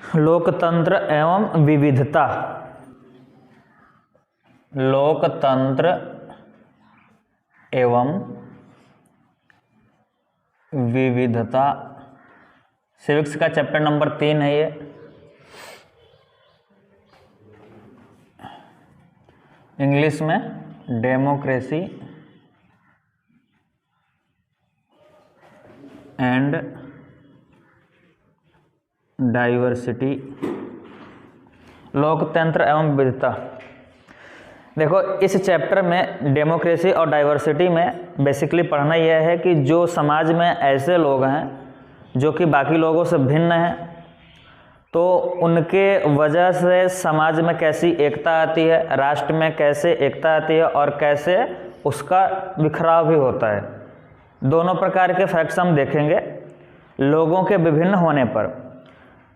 लोकतंत्र एवं विविधता। लोकतंत्र एवं विविधता सिविक्स का चैप्टर नंबर 3 है ये। इंग्लिश में डेमोक्रेसी एंड डाइवर्सिटी। लोकतंत्र एवं विविधता। देखो इस चैप्टर में डेमोक्रेसी और डाइवर्सिटी में बेसिकली पढ़ना यह है कि जो समाज में ऐसे लोग हैं जो कि बाकी लोगों से भिन्न हैं, तो उनके वजह से समाज में कैसी एकता आती है, राष्ट्र में कैसे एकता आती है और कैसे उसका बिखराव भी होता है। दोनों प्रकार के फैक्ट्स हम देखेंगे लोगों के विभिन्न होने पर।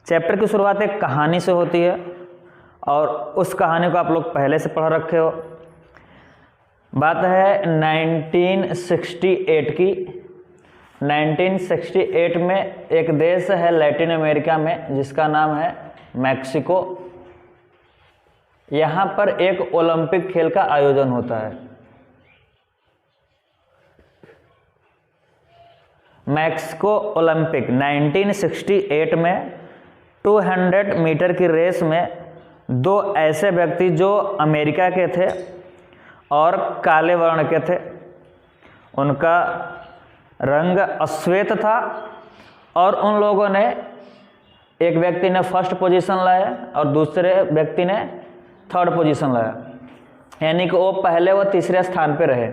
चैप्टर की शुरुआत एक कहानी से होती है और उस कहानी को आप लोग पहले से पढ़ रखे हो। बात है 1968 की। 1968 में एक देश है लैटिन अमेरिका में जिसका नाम है मैक्सिको। यहाँ पर एक ओलंपिक खेल का आयोजन होता है। मैक्सिको ओलंपिक 1968 में 200 मीटर की रेस में दो ऐसे व्यक्ति जो अमेरिका के थे और काले वर्ण के थे, उनका रंग अश्वेत था और उन लोगों ने, एक व्यक्ति ने फर्स्ट पोजीशन लाया और दूसरे व्यक्ति ने थर्ड पोजीशन लाया, यानी कि वो पहले व तीसरे स्थान पे रहे।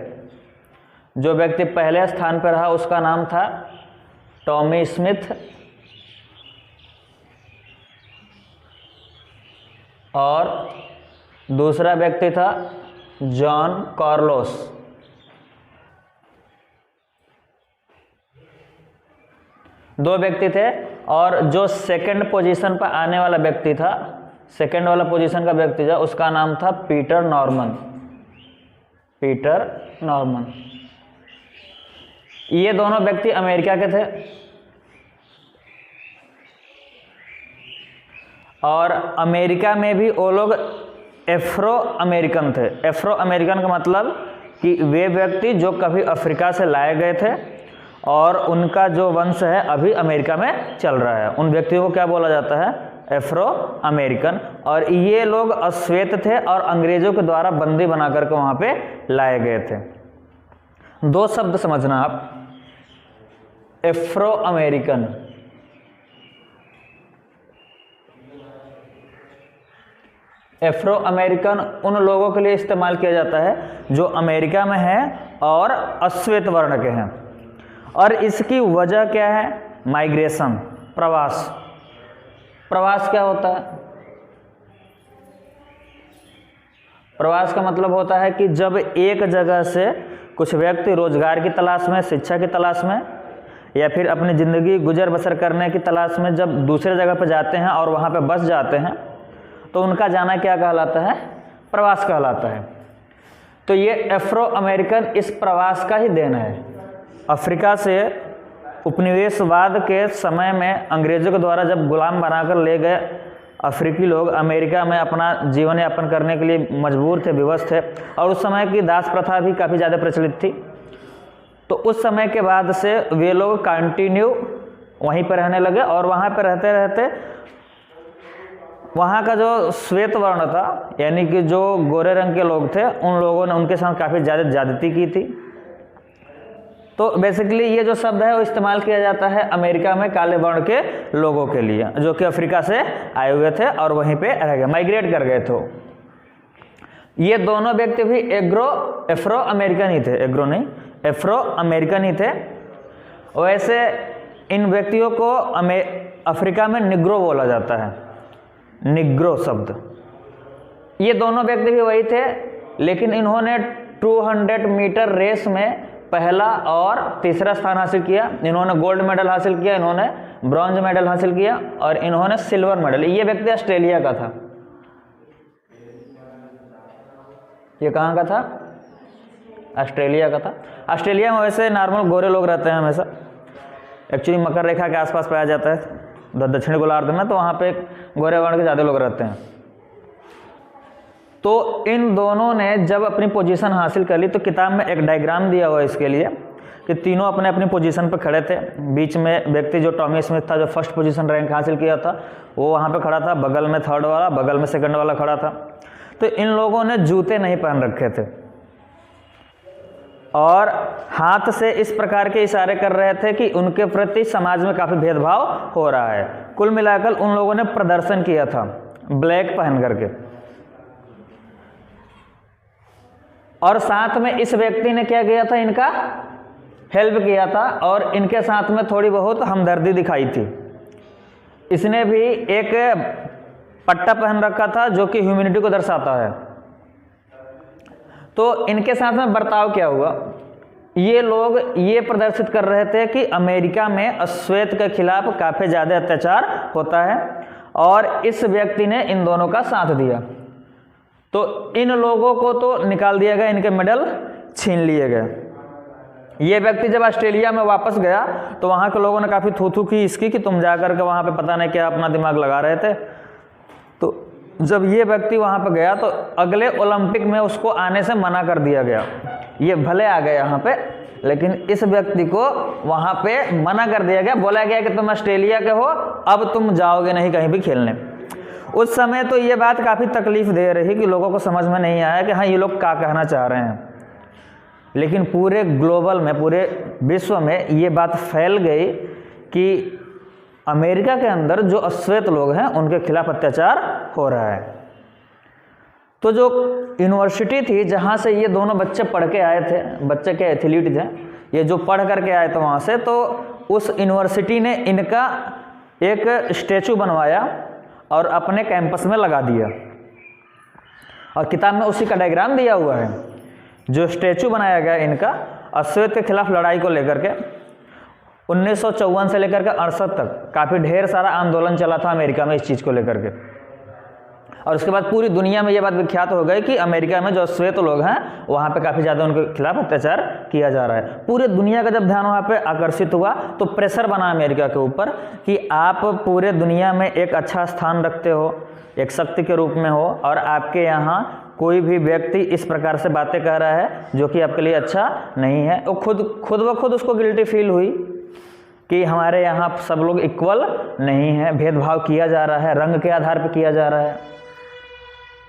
जो व्यक्ति पहले स्थान पर रहा उसका नाम था टॉमी स्मिथ और दूसरा व्यक्ति था जॉन कार्लोस। दो व्यक्ति थे और जो सेकंड पोजीशन पर आने वाला व्यक्ति था, सेकंड वाला पोजीशन का व्यक्ति था, उसका नाम था पीटर नॉर्मन। Peter Norman. ये दोनों व्यक्ति अमेरिका के थे और अमेरिका में भी वो लोग एफ्रो अमेरिकन थे। एफ्रो अमेरिकन का मतलब कि वे व्यक्ति जो कभी अफ्रीका से लाए गए थे और उनका जो वंश है अभी अमेरिका में चल रहा है, उन व्यक्तियों को क्या बोला जाता है? Afro American. और ये लोग अश्वेत थे और अंग्रेजों के द्वारा बंदी बना करके वहाँ पे लाए गए थे। दो शब्द समझना आप, एफ्रो अमेरिकन। एफ्रो अमेरिकन उन लोगों के लिए इस्तेमाल किया जाता है जो अमेरिका में है और अश्वेत वर्ण के हैं। और इसकी वजह क्या है? माइग्रेशन, प्रवास। प्रवास क्या होता है? प्रवास का मतलब होता है कि जब एक जगह से कुछ व्यक्ति रोजगार की तलाश में, शिक्षा की तलाश में या फिर अपनी ज़िंदगी गुजर बसर करने की तलाश में जब दूसरे जगह पर जाते हैं और वहाँ पे बस जाते हैं तो उनका जाना क्या कहलाता है? प्रवास कहलाता है। तो ये एफ्रो अमेरिकन इस प्रवास का ही देन है। अफ्रीका से उपनिवेशवाद के समय में अंग्रेज़ों के द्वारा जब गुलाम बनाकर ले गए अफ्रीकी लोग अमेरिका में अपना जीवन यापन करने के लिए मजबूर थे, विवश थे, और उस समय की दास प्रथा भी काफ़ी ज़्यादा प्रचलित थी। तो उस समय के बाद से वे लोग कंटिन्यू वहीं पर रहने लगे और वहाँ पर रहते रहते वहाँ का जो श्वेत वर्ण था, यानी कि जो गोरे रंग के लोग थे, उन लोगों ने उनके साथ काफ़ी ज़्यादा ज्यादती की थी। तो बेसिकली ये जो शब्द है वो इस्तेमाल किया जाता है अमेरिका में काले वर्ण के लोगों के लिए जो कि अफ्रीका से आए हुए थे और वहीं पे रह गए, माइग्रेट कर गए थे। ये दोनों व्यक्ति भी एफ्रो अमेरिकन ही थे, एग्रो नहीं, एफ्रो अमेरिकन ही थे। वैसे इन व्यक्तियों को अफ्रीका में निग्रो बोला जाता है, निग्रो शब्द। ये दोनों व्यक्ति भी वही थे, लेकिन इन्होंने 200 मीटर रेस में पहला और तीसरा स्थान हासिल किया। इन्होंने गोल्ड मेडल हासिल किया, इन्होंने ब्रॉन्ज मेडल हासिल किया और इन्होंने सिल्वर मेडल। ये व्यक्ति ऑस्ट्रेलिया का था। ये कहाँ का था? ऑस्ट्रेलिया का था। ऑस्ट्रेलिया में वैसे नॉर्मल गोरे लोग रहते हैं हमेशा, एक्चुअली मकर रेखा के आसपास पाया जाता है। दक्षिणी गोलार्ध में, तो वहाँ पे गोरे वर्ण के ज़्यादा लोग रहते हैं। तो इन दोनों ने जब अपनी पोजीशन हासिल कर ली, तो किताब में एक डायग्राम दिया हुआ है इसके लिए कि तीनों अपने अपनी पोजीशन पर खड़े थे। बीच में व्यक्ति जो टॉमी स्मिथ था, जो फर्स्ट पोजीशन रैंक हासिल किया था, वो वहाँ पे खड़ा था, बगल में थर्ड वाला, बगल में सेकंड वाला खड़ा था। तो इन लोगों ने जूते नहीं पहन रखे थे और हाथ से इस प्रकार के इशारे कर रहे थे कि उनके प्रति समाज में काफ़ी भेदभाव हो रहा है। कुल मिलाकर उन लोगों ने प्रदर्शन किया था ब्लैक पहन करके, और साथ में इस व्यक्ति ने क्या किया था, इनका हेल्प किया था और इनके साथ में थोड़ी बहुत हमदर्दी दिखाई थी। इसने भी एक पट्टा पहन रखा था जो कि ह्यूमैनिटी को दर्शाता है। तो इनके साथ में बर्ताव क्या हुआ, ये लोग ये प्रदर्शित कर रहे थे कि अमेरिका में अश्वेत के खिलाफ काफ़ी ज़्यादा अत्याचार होता है और इस व्यक्ति ने इन दोनों का साथ दिया। तो इन लोगों को तो निकाल दिया गया, इनके मेडल छीन लिए गए। ये व्यक्ति जब ऑस्ट्रेलिया में वापस गया तो वहाँ के लोगों ने काफ़ी थू की इसकी कि तुम जाकर के वहाँ पे पता नहीं क्या अपना दिमाग लगा रहे थे। तो जब ये व्यक्ति वहाँ पे गया तो अगले ओलंपिक में उसको आने से मना कर दिया गया। ये भले आ गए यहाँ पे, लेकिन इस व्यक्ति को वहाँ पे मना कर दिया गया, बोला गया कि तुम ऑस्ट्रेलिया के हो, अब तुम जाओगे नहीं कहीं भी खेलने। उस समय तो ये बात काफ़ी तकलीफ दे रही कि लोगों को समझ में नहीं आया कि हाँ ये लोग क्या कहना चाह रहे हैं। लेकिन पूरे ग्लोबल में, पूरे विश्व में ये बात फैल गई कि अमेरिका के अंदर जो अश्वेत लोग हैं उनके खिलाफ अत्याचार हो रहा है। तो जो यूनिवर्सिटी थी जहाँ से ये दोनों बच्चे पढ़ के आए थे, बच्चे के एथलीट थे, ये जो पढ़ करके आए थे वहाँ से, तो उस यूनिवर्सिटी ने इनका एक स्टैचू बनवाया और अपने कैंपस में लगा दिया। और किताब में उसी का डायग्राम दिया हुआ है, जो स्टैचू बनाया गया इनका अश्वेत के खिलाफ लड़ाई को लेकर के 1954 से लेकर के 68 तक काफ़ी ढेर सारा आंदोलन चला था अमेरिका में इस चीज़ को लेकर के। और उसके बाद पूरी दुनिया में ये बात विख्यात हो गई कि अमेरिका में जो अश्वेत लोग हैं वहाँ पे काफ़ी ज़्यादा उनके खिलाफ अत्याचार किया जा रहा है। पूरे दुनिया का जब ध्यान वहाँ पे आकर्षित हुआ तो प्रेशर बना अमेरिका के ऊपर कि आप पूरे दुनिया में एक अच्छा स्थान रखते हो, एक शक्ति के रूप में हो, और आपके यहाँ कोई भी व्यक्ति इस प्रकार से बातें कह रहा है जो कि आपके लिए अच्छा नहीं है। वो खुद ब खुद उसको गिल्टी फील हुई कि हमारे यहाँ सब लोग इक्वल नहीं है, भेदभाव किया जा रहा है, रंग के आधार पर किया जा रहा है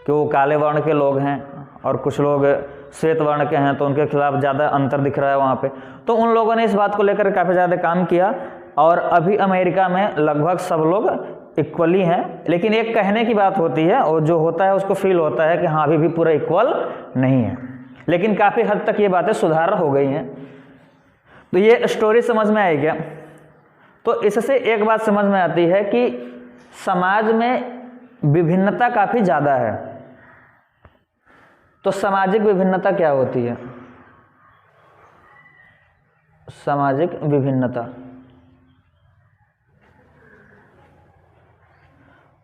कि वो काले वर्ण के लोग हैं और कुछ लोग श्वेत वर्ण के हैं, तो उनके खिलाफ ज़्यादा अंतर दिख रहा है वहाँ पे। तो उन लोगों ने इस बात को लेकर काफ़ी ज़्यादा काम किया और अभी अमेरिका में लगभग सब लोग इक्वली हैं। लेकिन एक कहने की बात होती है और जो होता है उसको फील होता है कि हाँ अभी भी पूरा इक्वल नहीं है, लेकिन काफ़ी हद तक ये बातें सुधार हो गई हैं। तो ये स्टोरी समझ में आई क्या? तो इससे एक बात समझ में आती है कि समाज में विभिन्नता काफ़ी ज़्यादा है। तो सामाजिक विभिन्नता क्या होती है? सामाजिक विभिन्नता,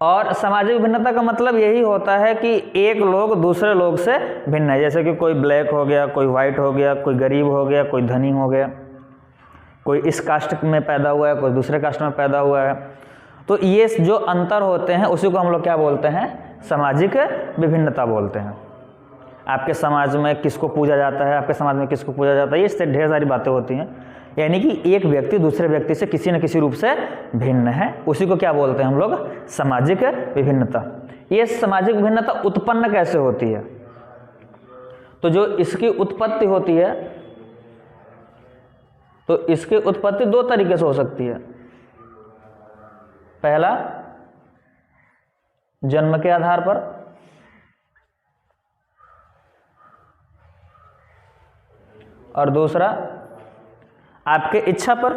और सामाजिक विभिन्नता का मतलब यही होता है कि एक लोग दूसरे लोग से भिन्न है। जैसे कि कोई ब्लैक हो गया, कोई वाइट हो गया, कोई गरीब हो गया, कोई धनी हो गया, कोई इस कास्ट में पैदा हुआ है, कोई दूसरे कास्ट में पैदा हुआ है। तो ये जो अंतर होते हैं उसी को हम लोग क्या बोलते हैं? सामाजिक विभिन्नता बोलते हैं। आपके समाज में किसको पूजा जाता है, आपके समाज में किसको पूजा जाता है, इससे ढेर सारी बातें होती हैं। यानी कि एक व्यक्ति दूसरे व्यक्ति से किसी न किसी रूप से भिन्न है, उसी को क्या बोलते हैं हम लोग? सामाजिक विभिन्नता। ये सामाजिक विभिन्नता उत्पन्न कैसे होती है? तो जो इसकी उत्पत्ति होती है, तो इसकी उत्पत्ति दो तरीके से हो सकती है। पहला, जन्म के आधार पर, और दूसरा आपके इच्छा पर,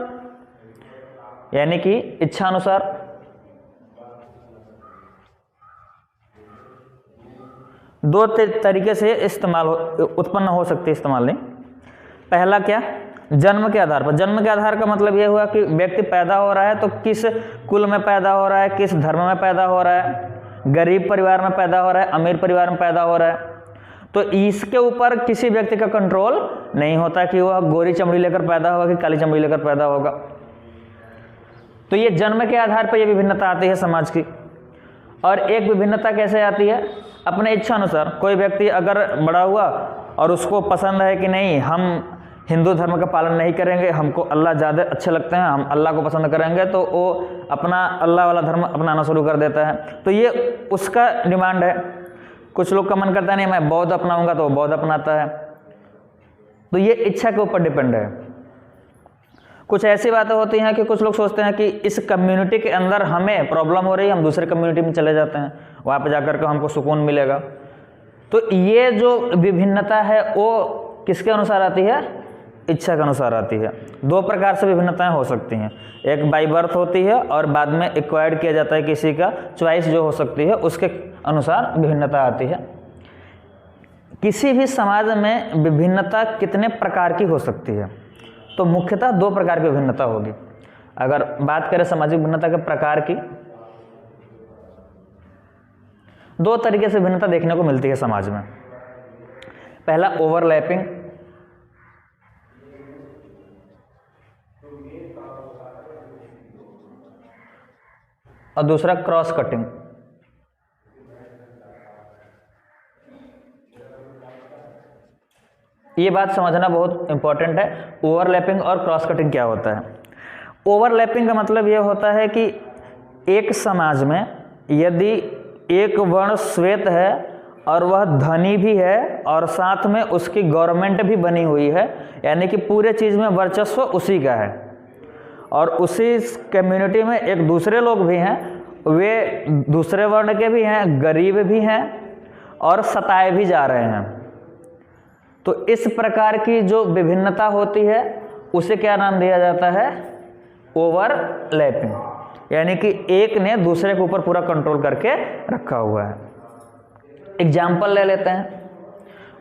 यानी कि इच्छा अनुसार। दो तरीके से इस्तेमाल उत्पन्न हो सकती है, इस्तेमाल नहीं। पहला क्या? जन्म के आधार पर। जन्म के आधार का मतलब यह हुआ कि व्यक्ति पैदा हो रहा है तो किस कुल में पैदा हो रहा है, किस धर्म में पैदा हो रहा है, गरीब परिवार में पैदा हो रहा है, अमीर परिवार में पैदा हो रहा है। तो इसके ऊपर किसी व्यक्ति का कंट्रोल नहीं होता कि वह गोरी चमड़ी लेकर पैदा होगा कि काली चमड़ी लेकर पैदा होगा। तो ये जन्म के आधार पर ये विभिन्नता आती है समाज की। और एक विभिन्नता कैसे आती है, अपने इच्छा अनुसार। कोई व्यक्ति अगर बड़ा हुआ और उसको पसंद है कि नहीं हम हिंदू धर्म का पालन नहीं करेंगे, हमको अल्लाह ज़्यादा अच्छे लगते हैं, हम अल्लाह को पसंद करेंगे, तो वो अपना अल्लाह वाला धर्म अपनाना शुरू कर देता है। तो ये उसका डिमांड है। कुछ लोग का मन करता है नहीं मैं बौद्ध अपनाऊंगा, तो वो बौद्ध अपनाता है। तो ये इच्छा के ऊपर डिपेंड है। कुछ ऐसी बातें होती हैं कि कुछ लोग सोचते हैं कि इस कम्युनिटी के अंदर हमें प्रॉब्लम हो रही है, हम दूसरे कम्युनिटी में चले जाते हैं, वहाँ पे जाकर के हमको सुकून मिलेगा। तो ये जो विभिन्नता है वो किसके अनुसार आती है, इच्छा के अनुसार आती है। दो प्रकार से विभिन्नताएं हो सकती हैं, एक बाय बर्थ होती है और बाद में एक्वायर्ड किया जाता है, किसी का चॉइस जो हो सकती है उसके अनुसार विभिन्नता आती है। किसी भी समाज में विभिन्नता कितने प्रकार की हो सकती है, तो मुख्यतः दो प्रकार की विभिन्नता होगी। अगर बात करें सामाजिक भिन्नता के प्रकार की, दो तरीके से भिन्नता देखने को मिलती है समाज में। पहला ओवरलैपिंग, और दूसरा क्रॉस कटिंग। ये बात समझना बहुत इंपॉर्टेंट है, ओवरलैपिंग और क्रॉस कटिंग क्या होता है। ओवरलैपिंग का मतलब ये होता है कि एक समाज में यदि एक वर्ण श्वेत है और वह धनी भी है और साथ में उसकी गवर्नमेंट भी बनी हुई है, यानी कि पूरे चीज़ में वर्चस्व उसी का है, और उसी कम्युनिटी में एक दूसरे लोग भी हैं, वे दूसरे वर्ण के भी हैं, गरीब भी हैं और सताए भी जा रहे हैं, तो इस प्रकार की जो विभिन्नता होती है उसे क्या नाम दिया जाता है, ओवरलैपिंग। यानी कि एक ने दूसरे के ऊपर पूरा कंट्रोल करके रखा हुआ है। एग्जाम्पल ले लेते हैं।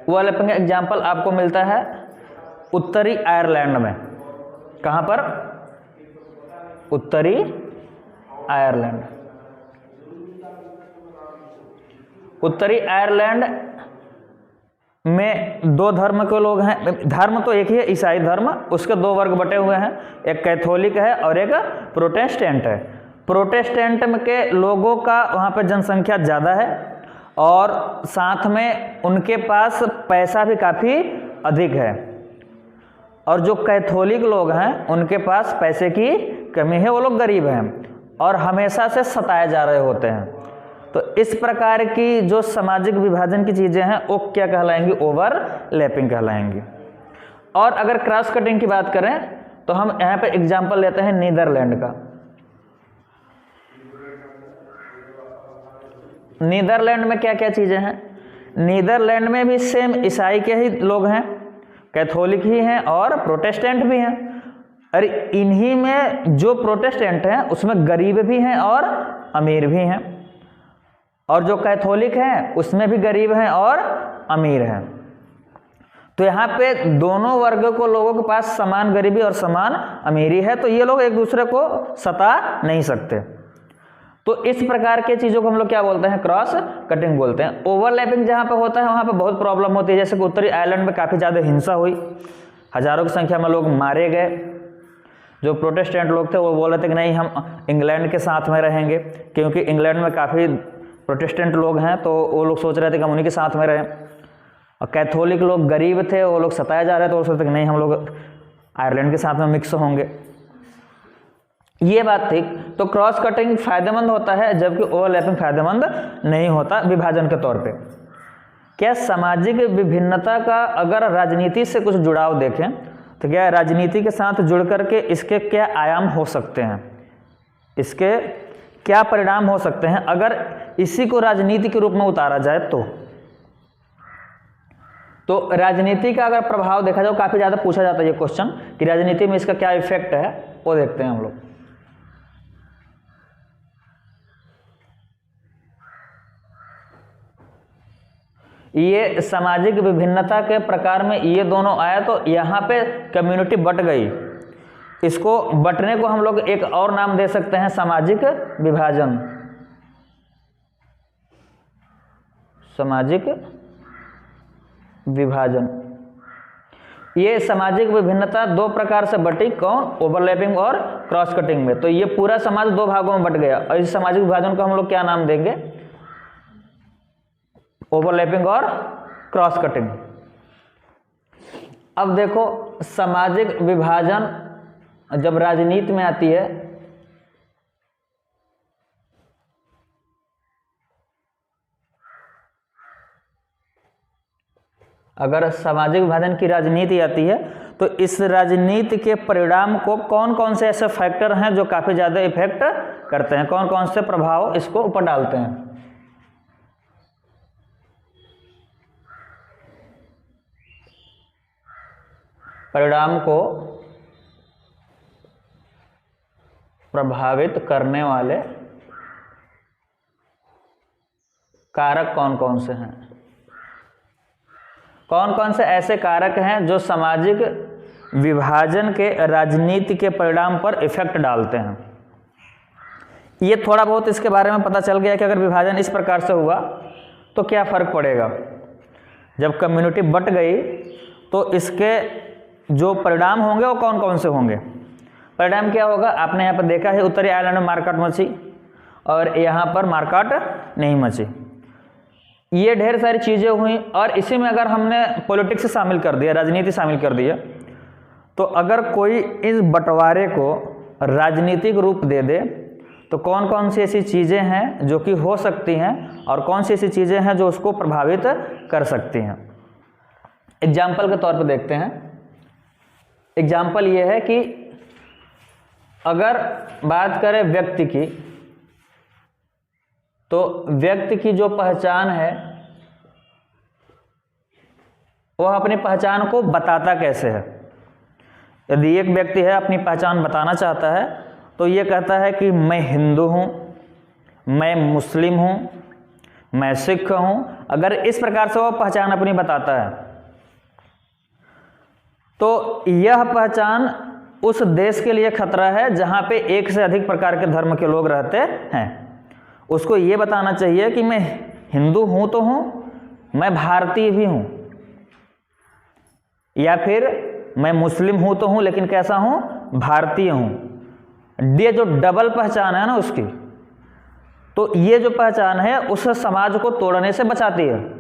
ओवरलैपिंग का एग्जाम्पल आपको मिलता है उत्तरी आयरलैंड में। कहाँ पर, उत्तरी आयरलैंड। उत्तरी आयरलैंड में दो धर्म के लोग हैं, धर्म तो एक ही है, ईसाई धर्म, उसके दो वर्ग बटे हुए हैं, एक कैथोलिक है और एक प्रोटेस्टेंट है। प्रोटेस्टेंट के लोगों का वहाँ पर जनसंख्या ज़्यादा है और साथ में उनके पास पैसा भी काफ़ी अधिक है, और जो कैथोलिक लोग हैं उनके पास पैसे की कमी है, वो लोग गरीब हैं और हमेशा से सताए जा रहे होते हैं। तो इस प्रकार की जो सामाजिक विभाजन की चीज़ें हैं वो क्या कहलाएंगी, ओवरलैपिंग कहलाएंगी। और अगर क्रॉस कटिंग की बात करें तो हम यहाँ पे एग्जांपल लेते हैं नीदरलैंड का। नीदरलैंड में क्या क्या चीज़ें हैं, नीदरलैंड में भी सेम ईसाई के ही लोग हैं, कैथोलिक ही हैं और प्रोटेस्टेंट भी हैं। अरे इन्हीं में जो प्रोटेस्टेंट हैं उसमें गरीब भी हैं और अमीर भी हैं, और जो कैथोलिक हैं उसमें भी गरीब हैं और अमीर हैं। तो यहाँ पे दोनों वर्ग को लोगों के पास समान गरीबी और समान अमीरी है, तो ये लोग एक दूसरे को सता नहीं सकते। तो इस प्रकार के चीज़ों को हम लोग क्या बोलते हैं, क्रॉस कटिंग बोलते हैं। ओवरलैपिंग जहाँ पे होता है वहाँ पे बहुत प्रॉब्लम होती है। जैसे कि उत्तरी आयरलैंड में काफ़ी ज़्यादा हिंसा हुई, हज़ारों की संख्या में लोग मारे गए। जो प्रोटेस्टेंट लोग थे वो बोल रहे थे कि नहीं हम इंग्लैंड के साथ में रहेंगे, क्योंकि इंग्लैंड में काफ़ी प्रोटेस्टेंट लोग हैं, तो वो लोग सोच रहे थे कि हम उन्हीं के साथ में रहें। और कैथोलिक लोग गरीब थे, वो लोग सताए जा रहे थे, तो वो सोचते कि नहीं हम लोग आयरलैंड के साथ में मिक्स होंगे। ये बात थी। तो क्रॉस कटिंग फायदेमंद होता है जबकि ओवरलैपिंग फायदेमंद नहीं होता विभाजन के तौर पे। क्या सामाजिक विभिन्नता का अगर राजनीति से कुछ जुड़ाव देखें तो क्या राजनीति के साथ जुड़ करके इसके क्या आयाम हो सकते हैं, इसके क्या परिणाम हो सकते हैं अगर इसी को राजनीति के रूप में उतारा जाए तो राजनीति का अगर प्रभाव देखा जाए, काफ़ी ज़्यादा पूछा जाता है ये क्वेश्चन कि राजनीति में इसका क्या इफेक्ट है, वो देखते हैं हम लोग। ये सामाजिक विभिन्नता के प्रकार में ये दोनों आया तो यहाँ पे कम्युनिटी बट गई। इसको बटने को हम लोग एक और नाम दे सकते हैं, सामाजिक विभाजन। सामाजिक विभाजन। ये सामाजिक विभिन्नता दो प्रकार से बटी, कौन? ओवरलैपिंग और क्रॉस कटिंग में। तो ये पूरा समाज दो भागों में बट गया और इस सामाजिक विभाजन को हम लोग क्या नाम देंगे? ओवरलैपिंग और क्रॉस कटिंग। अब देखो सामाजिक विभाजन जब राजनीति में आती है अगर सामाजिक विभाजन की राजनीति आती है तो इस राजनीति के परिणाम को कौन कौन से ऐसे फैक्टर हैं जो काफी ज्यादा इफेक्ट करते हैं, कौन कौन से प्रभाव इसको ऊपर डालते हैं? परिणाम को प्रभावित करने वाले कारक कौन कौन से हैं? कौन कौन से ऐसे कारक हैं जो सामाजिक विभाजन के राजनीति के परिणाम पर इफेक्ट डालते हैं? ये थोड़ा बहुत इसके बारे में पता चल गया कि अगर विभाजन इस प्रकार से हुआ तो क्या फर्क पड़ेगा। जब कम्युनिटी बट गई तो इसके जो परिणाम होंगे वो कौन कौन से होंगे? परिणाम क्या होगा? आपने यहाँ पर देखा है उत्तरी आयरलैंड में मारकाट मची और यहाँ पर मारकाट नहीं मची। ये ढेर सारी चीज़ें हुई और इसी में अगर हमने पॉलिटिक्स शामिल कर दिया, राजनीति शामिल कर दिया, तो अगर कोई इस बंटवारे को राजनीतिक रूप दे दे तो कौन कौन सी ऐसी चीज़ें हैं जो कि हो सकती हैं और कौन सी ऐसी चीज़ें हैं जो उसको प्रभावित कर सकती हैं। एग्जाम्पल के तौर पर देखते हैं। एग्जाम्पल ये है कि अगर बात करें व्यक्ति की, तो व्यक्ति की जो पहचान है वह अपनी पहचान को बताता कैसे है। यदि एक व्यक्ति है अपनी पहचान बताना चाहता है तो ये कहता है कि मैं हिंदू हूँ, मैं मुस्लिम हूँ, मैं सिख हूँ। अगर इस प्रकार से वह पहचान अपनी बताता है तो यह पहचान उस देश के लिए खतरा है जहाँ पे एक से अधिक प्रकार के धर्म के लोग रहते हैं। उसको ये बताना चाहिए कि मैं हिंदू हूँ तो हूँ, मैं भारतीय भी हूँ, या फिर मैं मुस्लिम हूँ तो हूँ लेकिन कैसा हूँ? भारतीय हूँ। ये जो डबल पहचान है ना उसकी, तो ये जो पहचान है उस समाज को तोड़ने से बचाती है।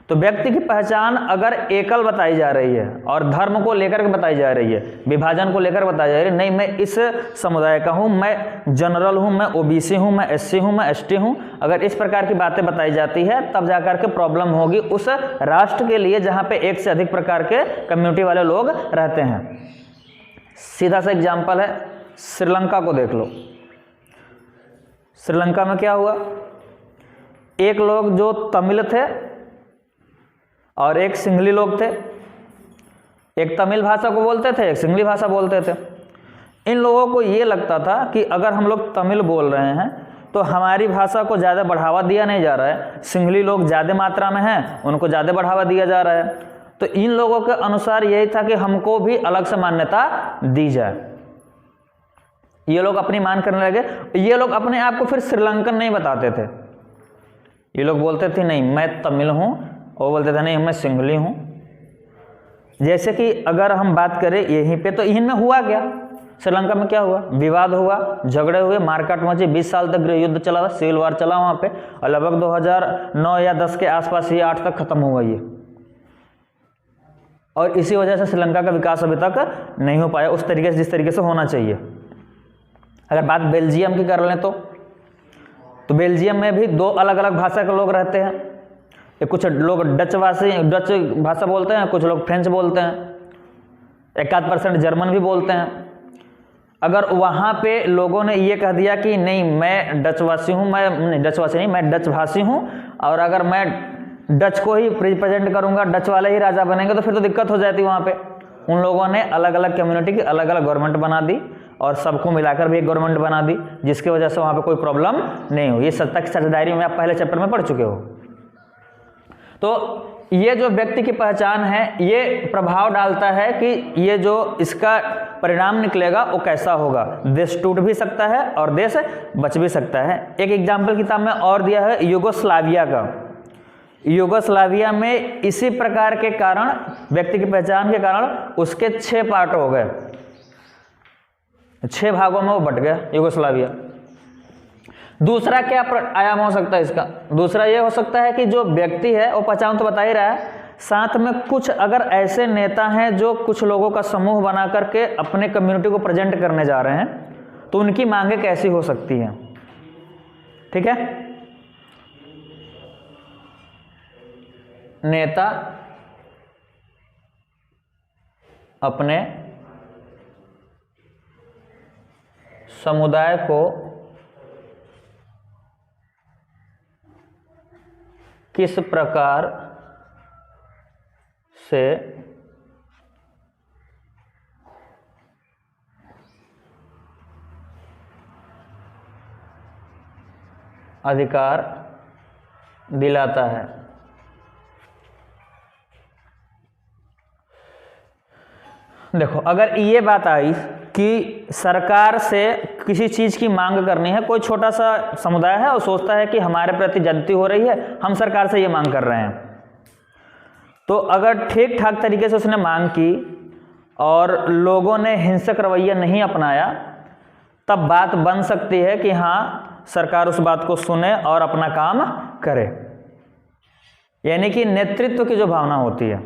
तो व्यक्ति की पहचान अगर एकल बताई जा रही है और धर्म को लेकर के बताई जा रही है, विभाजन को लेकर बताई जा रही है, नहीं मैं इस समुदाय का हूँ, मैं जनरल हूँ, मैं ओबीसी हूँ, मैं एससी हूँ, मैं एसटी हूँ, अगर इस प्रकार की बातें बताई जाती है तब जाकर के प्रॉब्लम होगी उस राष्ट्र के लिए जहाँ पे एक से अधिक प्रकार के कम्युनिटी वाले लोग रहते हैं। सीधा सा एग्जाम्पल है, श्रीलंका को देख लो। श्रीलंका में क्या हुआ? एक लोग जो तमिल थे और एक सिंघली लोग थे, एक तमिल भाषा को बोलते थे, एक सिंघली भाषा बोलते थे। इन लोगों को ये लगता था कि अगर हम लोग तमिल बोल रहे हैं तो हमारी भाषा को ज़्यादा बढ़ावा दिया नहीं जा रहा है, सिंघली लोग ज़्यादा मात्रा में हैं, उनको ज़्यादा बढ़ावा दिया जा रहा है। तो इन लोगों के अनुसार यही था कि हमको भी अलग से मान्यता दी जाए। ये लोग अपनी मान करने लगे। ये लोग अपने आप को फिर श्रीलंकन नहीं बताते थे। ये लोग बोलते थे नहीं मैं तमिल हूँ, और बोलते थे नहीं मैं सिंघली हूँ। जैसे कि अगर हम बात करें यहीं पे, तो इनमें हुआ क्या? श्रीलंका में क्या हुआ? विवाद हुआ, झगड़े हुए, मारकाट मची, 20 साल तक गृह युद्ध चला, सिविल वार चला वहाँ पे, और लगभग 2009 या 10 के आसपास ये 8 तक खत्म हुआ ये। और इसी वजह से श्रीलंका का विकास अभी तक नहीं हो पाया उस तरीके से जिस तरीके से होना चाहिए। अगर बात बेल्जियम की कर लें तो बेल्जियम में भी दो अलग अलग भाषा के लोग रहते हैं। कुछ लोग डच भाषा बोलते हैं, कुछ लोग फ्रेंच बोलते हैं, 1% जर्मन भी बोलते हैं। अगर वहाँ पे लोगों ने ये कह दिया कि नहीं मैं डचवासी हूँ, मैं डच भाषी हूँ, और अगर मैं डच को ही रिप्रेजेंट करूँगा, डच वाले ही राजा बनेंगे, तो फिर तो दिक्कत हो जाती वहाँ पे। उन लोगों ने अलग अलग कम्युनिटी की अलग अलग गवर्नमेंट बना दी और सबको मिलाकर भी एक गवर्नमेंट बना दी, जिसकी वजह से वहाँ पे कोई प्रॉब्लम नहीं हुई। ये सत्ता की सच डायरी में आप पहले चैप्टर में पढ़ चुके हो। तो ये जो व्यक्ति की पहचान है ये प्रभाव डालता है कि ये जो इसका परिणाम निकलेगा वो कैसा होगा। देश टूट भी सकता है और देश बच भी सकता है। एक एग्जाम्पल किताब में और दिया है यूगोस्लाविया का। यूगोस्लाविया में इसी प्रकार के कारण, व्यक्ति की पहचान के कारण उसके 6 पार्ट हो गए, 6 भागों में वो बट गया यूगोस्लाविया। दूसरा क्या आयाम हो सकता है इसका? दूसरा ये हो सकता है कि जो व्यक्ति है वो पहचान तो बता ही रहा है, साथ में कुछ अगर ऐसे नेता हैं जो कुछ लोगों का समूह बना करके अपने कम्युनिटी को प्रेजेंट करने जा रहे हैं, तो उनकी मांगे कैसी हो सकती हैं? ठीक है, नेता अपने समुदाय को किस प्रकार से अधिकार दिलाता है। देखो, अगर ये बात आई कि सरकार से किसी चीज़ की मांग करनी है, कोई छोटा सा समुदाय है और सोचता है कि हमारे प्रति ज्यादती हो रही है, हम सरकार से ये मांग कर रहे हैं, तो अगर ठीक ठाक तरीके से उसने मांग की और लोगों ने हिंसक रवैया नहीं अपनाया, तब बात बन सकती है कि हाँ सरकार उस बात को सुने और अपना काम करे, यानी कि नेतृत्व की जो भावना होती है।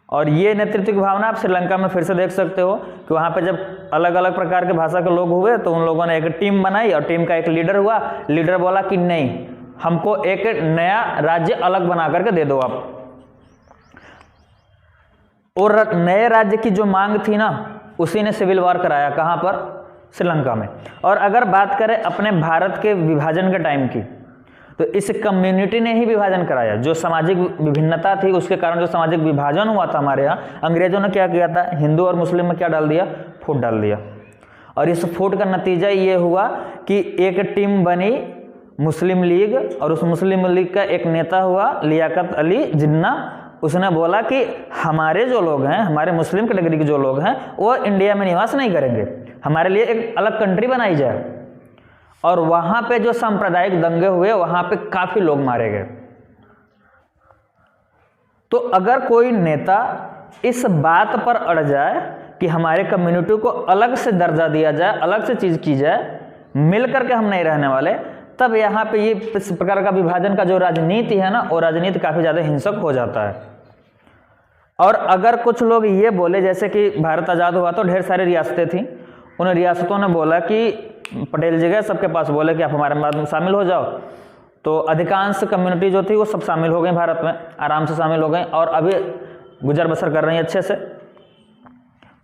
और ये नेतृत्व की भावना आप श्रीलंका में फिर से देख सकते हो कि वहाँ पे जब अलग अलग प्रकार के भाषा के लोग हुए तो उन लोगों ने एक टीम बनाई और टीम का एक लीडर हुआ। लीडर बोला कि नहीं, हमको एक नया राज्य अलग बना करके दे दो आप। और नए राज्य की जो मांग थी ना, उसी ने सिविल वॉर कराया। कहाँ पर? श्रीलंका में। और अगर बात करें अपने भारत के विभाजन के टाइम की, तो इस कम्युनिटी ने ही विभाजन कराया। जो सामाजिक विभिन्नता थी उसके कारण जो सामाजिक विभाजन हुआ था हमारे यहाँ, अंग्रेजों ने क्या किया था, हिंदू और मुस्लिम में क्या डाल दिया? फूट डाल दिया। और इस फूट का नतीजा ये हुआ कि एक टीम बनी मुस्लिम लीग, और उस मुस्लिम लीग का एक नेता हुआ लियाकत अली जिन्ना। उसने बोला कि हमारे जो लोग हैं, हमारे मुस्लिम कैटेगरी के जो लोग हैं, वो इंडिया में निवास नहीं करेंगे, हमारे लिए एक अलग कंट्री बनाई जाए। और वहां पे जो सांप्रदायिक दंगे हुए, वहां पे काफी लोग मारे गए। तो अगर कोई नेता इस बात पर अड़ जाए कि हमारे कम्युनिटी को अलग से दर्जा दिया जाए, अलग से चीज की जाए, मिल करके हम नहीं रहने वाले, तब यहाँ पे ये इस प्रकार का विभाजन का जो राजनीति है ना, वो राजनीति काफी ज्यादा हिंसक हो जाता है। और अगर कुछ लोग ये बोले, जैसे कि भारत आजाद हुआ तो ढेर सारी रियासतें थी, उन रियासतों ने बोला कि पटेल जी गए सबके पास, बोले कि आप हमारे में शामिल हो जाओ। तो अधिकांश कम्युनिटी जो थी वो सब शामिल हो गई भारत में, आराम से शामिल हो गई और अभी गुजर बसर कर रही हैं अच्छे से।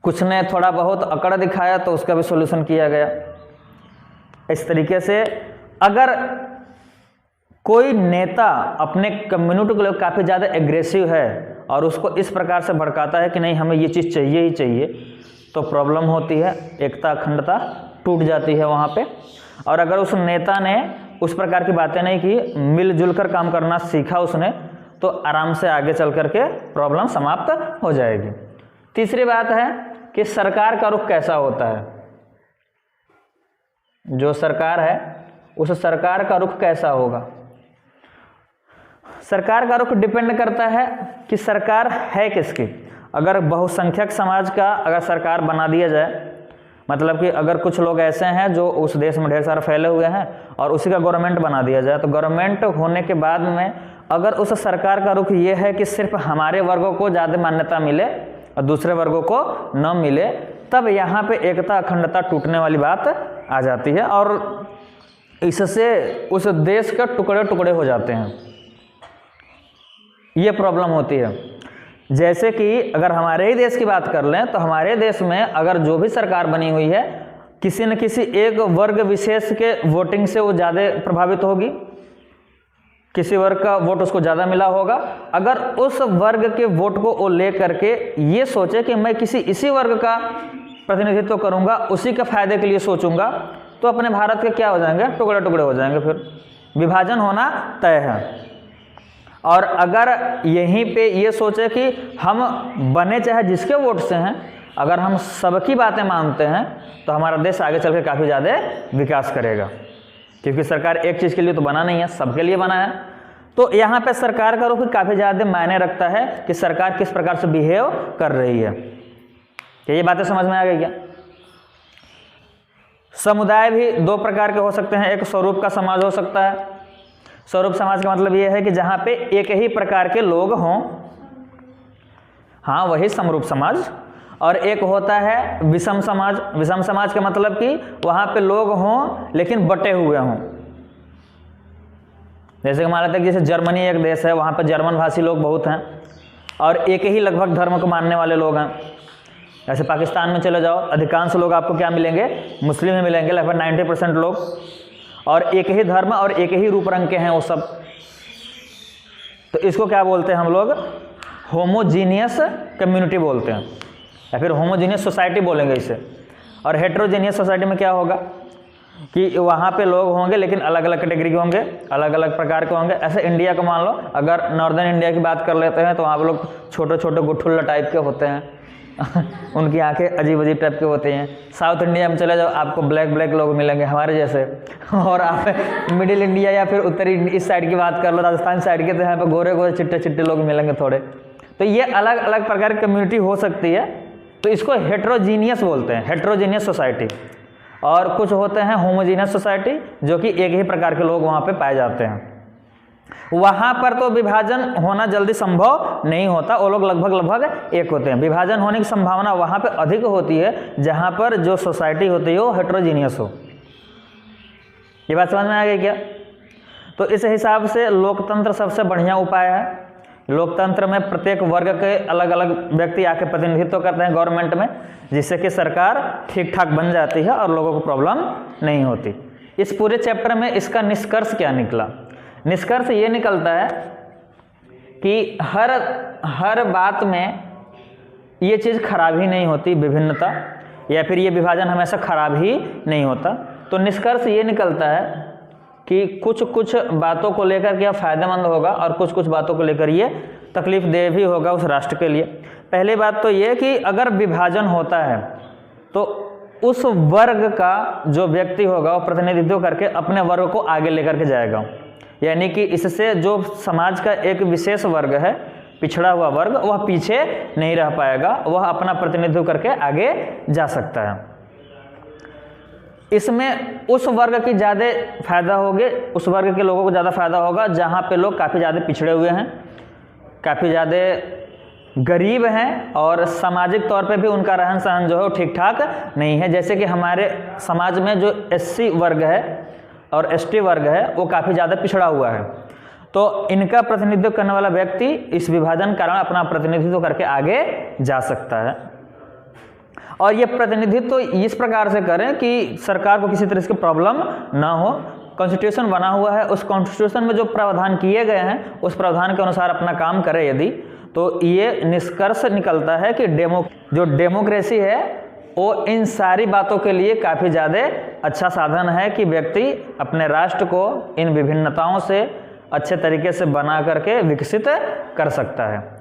कुछ ने थोड़ा बहुत अकड़ दिखाया तो उसका भी सोल्यूशन किया गया। इस तरीके से अगर कोई नेता अपने कम्युनिटी के लिए काफ़ी ज़्यादा एग्रेसिव है और उसको इस प्रकार से भड़काता है कि नहीं हमें ये चीज़ चाहिए ही चाहिए, तो प्रॉब्लम होती है, एकता अखंडता टूट जाती है वहाँ पे। और अगर उस नेता ने उस प्रकार की बातें नहीं की, मिलजुल कर काम करना सीखा उसने, तो आराम से आगे चल करके प्रॉब्लम समाप्त हो जाएगी। तीसरी बात है कि सरकार का रुख कैसा होता है। जो सरकार है उस सरकार का रुख कैसा होगा। सरकार का रुख डिपेंड करता है कि सरकार है किसकी। अगर बहुसंख्यक समाज का अगर सरकार बना दिया जाए, मतलब कि अगर कुछ लोग ऐसे हैं जो उस देश में ढेर सारे फैले हुए हैं और उसी का गवर्नमेंट बना दिया जाए, तो गवर्नमेंट होने के बाद में अगर उस सरकार का रुख ये है कि सिर्फ हमारे वर्गों को ज़्यादा मान्यता मिले और दूसरे वर्गों को न मिले, तब यहाँ पे एकता अखंडता टूटने वाली बात आ जाती है और इससे उस देश के टुकड़े टुकड़े हो जाते हैं। ये प्रॉब्लम होती है। जैसे कि अगर हमारे ही देश की बात कर लें तो हमारे देश में अगर जो भी सरकार बनी हुई है, किसी न किसी एक वर्ग विशेष के वोटिंग से वो ज़्यादा प्रभावित होगी, किसी वर्ग का वोट उसको ज़्यादा मिला होगा। अगर उस वर्ग के वोट को वो ले करके ये सोचे कि मैं किसी इसी वर्ग का प्रतिनिधित्व करूँगा, उसी के फायदे के लिए सोचूंगा, तो अपने भारत के क्या हो जाएंगे, टुकड़े टुकड़े हो जाएंगे, फिर विभाजन होना तय है। और अगर यहीं पे ये सोचे कि हम बने चाहे जिसके वोट से हैं, अगर हम सबकी बातें मानते हैं तो हमारा देश आगे चल के काफ़ी ज़्यादा विकास करेगा, क्योंकि सरकार एक चीज़ के लिए तो बना नहीं है, सबके लिए बना है। तो यहाँ पे सरकार का रुख काफ़ी ज़्यादा मायने रखता है कि सरकार किस प्रकार से बिहेव कर रही है। क्या ये बातें समझ में आ गई क्या? समुदाय भी दो प्रकार के हो सकते हैं, एक स्वरूप का समाज हो सकता है। स्वरूप समाज का मतलब ये है कि जहाँ पे एक ही प्रकार के लोग हों, हाँ वही समरूप समाज। और एक होता है विषम समाज। विषम समाज का मतलब कि वहाँ पे लोग हों लेकिन बटे हुए हों। जैसे कि मान लेते हैं कि जैसे जर्मनी एक देश है, वहाँ पे जर्मन भाषी लोग बहुत हैं और एक ही लगभग धर्म को मानने वाले लोग हैं। जैसे पाकिस्तान में चले जाओ, अधिकांश लोग आपको क्या मिलेंगे? मुस्लिम ही मिलेंगे, लगभग 90% लोग, और एक ही धर्म और एक ही रूप रंग के हैं वो सब। तो इसको क्या बोलते हैं हम लोग? होमोजीनियस कम्युनिटी बोलते हैं, या फिर होमोजीनियस सोसाइटी बोलेंगे इसे। और हेट्रोजीनियस सोसाइटी में क्या होगा कि वहाँ पे लोग होंगे लेकिन अलग अलग कैटेगरी के होंगे, अलग अलग प्रकार के होंगे। ऐसे इंडिया को मान लो, अगर नॉर्दर्न इंडिया की बात कर लेते हैं तो वहाँ पे लोग छोटे छोटे गुठुल्ला टाइप के होते हैं उनकी आंखें अजीब अजीब टाइप के होते हैं। साउथ इंडिया में चले जाओ, आपको ब्लैक ब्लैक लोग मिलेंगे हमारे जैसे। और आप मिडिल इंडिया या फिर उत्तरी इस साइड की बात कर लो, राजस्थान साइड के, तो यहाँ पे गोरे गोरे चिट्टे चिट्टे लोग मिलेंगे थोड़े। तो ये अलग अलग प्रकार की कम्युनिटी हो सकती है, तो इसको हेट्रोजीनियस बोलते हैं, हेट्रोजीनियस सोसाइटी। और कुछ होते हैं होमोजीनियस सोसाइटी, जो कि एक ही प्रकार के लोग वहाँ पे पाए जाते हैं। वहाँ पर तो विभाजन होना जल्दी संभव नहीं होता, वो लोग लगभग एक होते हैं। विभाजन होने की संभावना वहाँ पे अधिक होती है जहाँ पर जो सोसाइटी होती है वो हेट्रोजीनियस हो। ये बात समझ में आ गई क्या? तो इस हिसाब से लोकतंत्र सबसे बढ़िया उपाय है। लोकतंत्र में प्रत्येक वर्ग के अलग अलग व्यक्ति आके प्रतिनिधित्व करते हैं गवर्नमेंट में, जिससे कि सरकार ठीक ठाक बन जाती है और लोगों को प्रॉब्लम नहीं होती। इस पूरे चैप्टर में इसका निष्कर्ष क्या निकला? निष्कर्ष ये निकलता है कि हर बात में ये चीज़ खराब ही नहीं होती, विभिन्नता या फिर ये विभाजन हमेशा खराब ही नहीं होता। तो निष्कर्ष ये निकलता है कि कुछ कुछ बातों को लेकर के फ़ायदेमंद होगा और कुछ कुछ बातों को लेकर ये तकलीफ देह भी होगा उस राष्ट्र के लिए। पहली बात तो ये कि अगर विभाजन होता है तो उस वर्ग का जो व्यक्ति होगा वो प्रतिनिधित्व करके अपने वर्ग को आगे लेकर के जाएगा। यानी कि इससे जो समाज का एक विशेष वर्ग है, पिछड़ा हुआ वर्ग, वह पीछे नहीं रह पाएगा, वह अपना प्रतिनिधित्व करके आगे जा सकता है। इसमें उस वर्ग की ज़्यादा फायदा होगी, उस वर्ग के लोगों को ज़्यादा फायदा होगा जहाँ पे लोग काफ़ी ज़्यादा पिछड़े हुए हैं, काफ़ी ज़्यादा गरीब हैं और सामाजिक तौर पे भी उनका रहन सहन जो है वो ठीक ठाक नहीं है। जैसे कि हमारे समाज में जो SC वर्ग है और ST वर्ग है वो काफ़ी ज़्यादा पिछड़ा हुआ है। तो इनका प्रतिनिधित्व करने वाला व्यक्ति इस विभाजन कारण अपना प्रतिनिधित्व करके आगे जा सकता है। और ये प्रतिनिधित्व तो इस प्रकार से करें कि सरकार को किसी तरह की प्रॉब्लम ना हो। कॉन्स्टिट्यूशन बना हुआ है, उस कॉन्स्टिट्यूशन में जो प्रावधान किए गए हैं उस प्रावधान के अनुसार अपना काम करे यदि, तो ये निष्कर्ष निकलता है कि जो डेमोक्रेसी है वो इन सारी बातों के लिए काफ़ी ज़्यादा अच्छा साधन है कि व्यक्ति अपने राष्ट्र को इन विभिन्नताओं से अच्छे तरीके से बना करके विकसित कर सकता है।